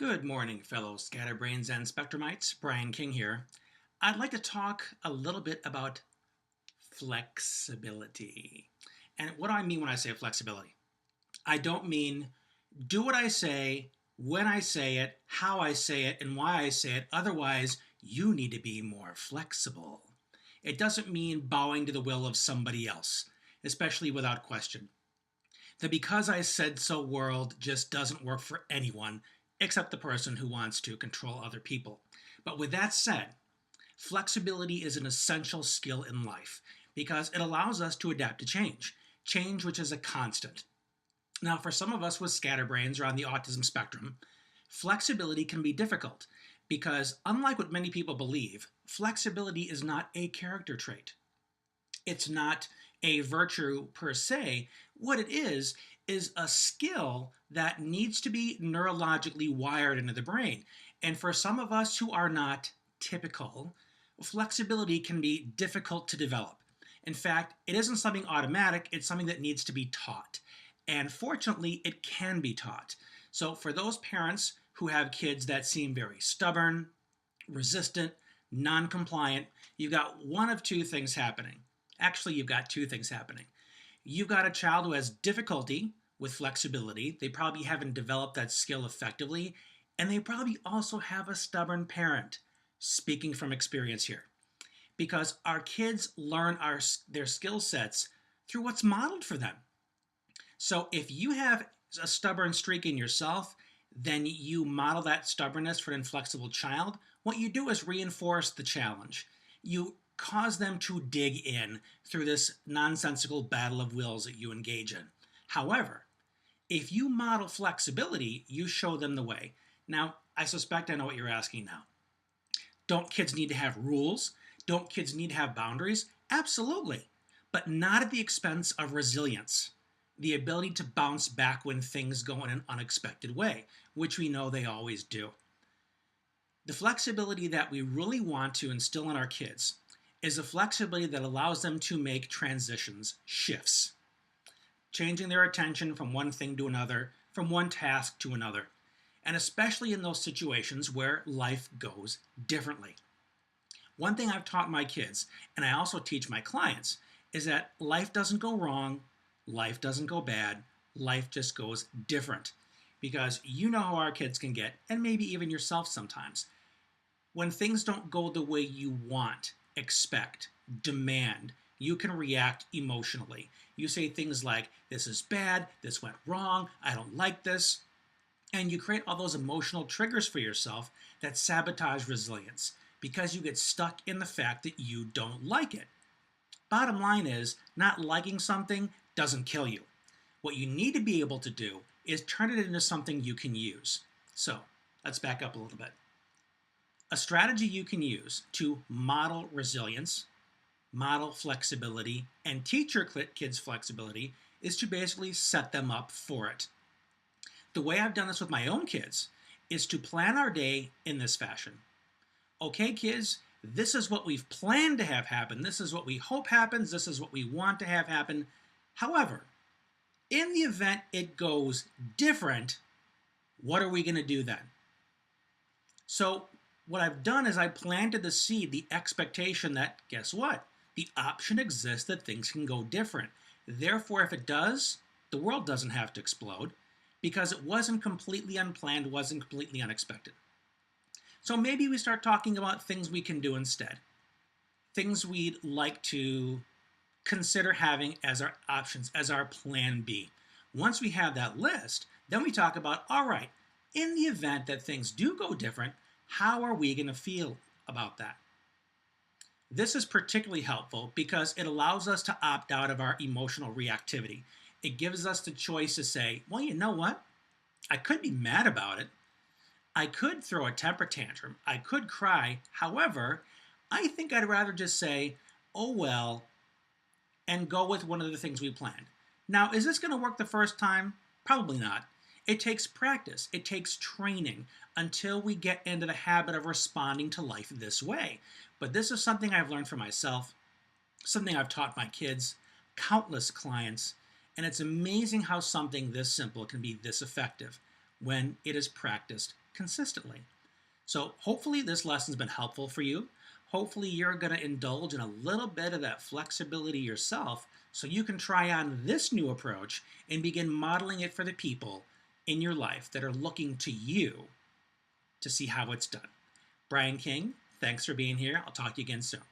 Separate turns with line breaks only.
Good morning, fellow scatterbrains and spectrumites. Brian King here. I'd like to talk a little bit about flexibility. And what do I mean when I say flexibility? I don't mean do what I say, when I say it, how I say it, and why I say it. Otherwise, you need to be more flexible. It doesn't mean bowing to the will of somebody else, especially without question. The because I said so world just doesn't work for anyone except the person who wants to control other people. But with that said, flexibility is an essential skill in life because it allows us to adapt to change, change which is a constant. Now, for some of us with scatterbrains or on the autism spectrum, flexibility can be difficult because, unlike what many people believe, flexibility is not a character trait. It's not a virtue per se. What it is a skill that needs to be neurologically wired into the brain. And for some of us who are not typical, flexibility can be difficult to develop. In fact, it isn't something automatic, it's something that needs to be taught. And fortunately, it can be taught. So for those parents who have kids that seem very stubborn, resistant, non-compliant, you've got one of two things happening. Actually, you've got two things happening. You've got a child who has difficulty with flexibility. They probably haven't developed that skill effectively, and they probably also have a stubborn parent, speaking from experience here. Because our kids learn their skill sets through what's modeled for them. So if you have a stubborn streak in yourself, then you model that stubbornness for an inflexible child. What you do is reinforce the challenge. You cause them to dig in through this nonsensical battle of wills that you engage in. However, if you model flexibility, you show them the way. Now, I suspect I know what you're asking now. Don't kids need to have rules? Don't kids need to have boundaries? Absolutely, but not at the expense of resilience. The ability to bounce back when things go in an unexpected way, which we know they always do. The flexibility that we really want to instill in our kids is a flexibility that allows them to make transitions, shifts, changing their attention from one thing to another, from one task to another, and especially in those situations where life goes differently. One thing I've taught my kids, and I also teach my clients, is that life doesn't go wrong, life doesn't go bad, life just goes different. Because you know how our kids can get, and maybe even yourself sometimes. When things don't go the way you want, expect, demand, you can react emotionally. You say things like, this is bad, this went wrong, I don't like this. And you create all those emotional triggers for yourself that sabotage resilience because you get stuck in the fact that you don't like it. Bottom line is, not liking something doesn't kill you. What you need to be able to do is turn it into something you can use. So, let's back up a little bit. A strategy you can use to model resilience, model flexibility, and teach your kids flexibility is to basically set them up for it. The way I've done this with my own kids is to plan our day in this fashion. Okay, kids, this is what we've planned to have happen. This is what we hope happens. This is what we want to have happen. However, in the event it goes different, what are we going to do then? So what I've done is I planted the seed, the expectation that, guess what? The option exists that things can go different. Therefore, if it does, the world doesn't have to explode because it wasn't completely unplanned, wasn't completely unexpected. So maybe we start talking about things we can do instead. Things we'd like to consider having as our options, as our plan B. Once we have that list, then we talk about, all right, in the event that things do go different, how are we going to feel about that? This is particularly helpful because it allows us to opt out of our emotional reactivity. It gives us the choice to say, well, you know what? I could be mad about it. I could throw a temper tantrum. I could cry. However, I think I'd rather just say, oh, well, and go with one of the things we planned. Now, is this going to work the first time? Probably not. It takes practice. It takes training until we get into the habit of responding to life this way. But this is something I've learned for myself, something I've taught my kids, countless clients, and it's amazing how something this simple can be this effective when it is practiced consistently. So hopefully this lesson's been helpful for you. Hopefully you're going to indulge in a little bit of that flexibility yourself so you can try on this new approach and begin modeling it for the people in your life that are looking to you to see how it's done. Brian King, thanks for being here. I'll talk to you again soon.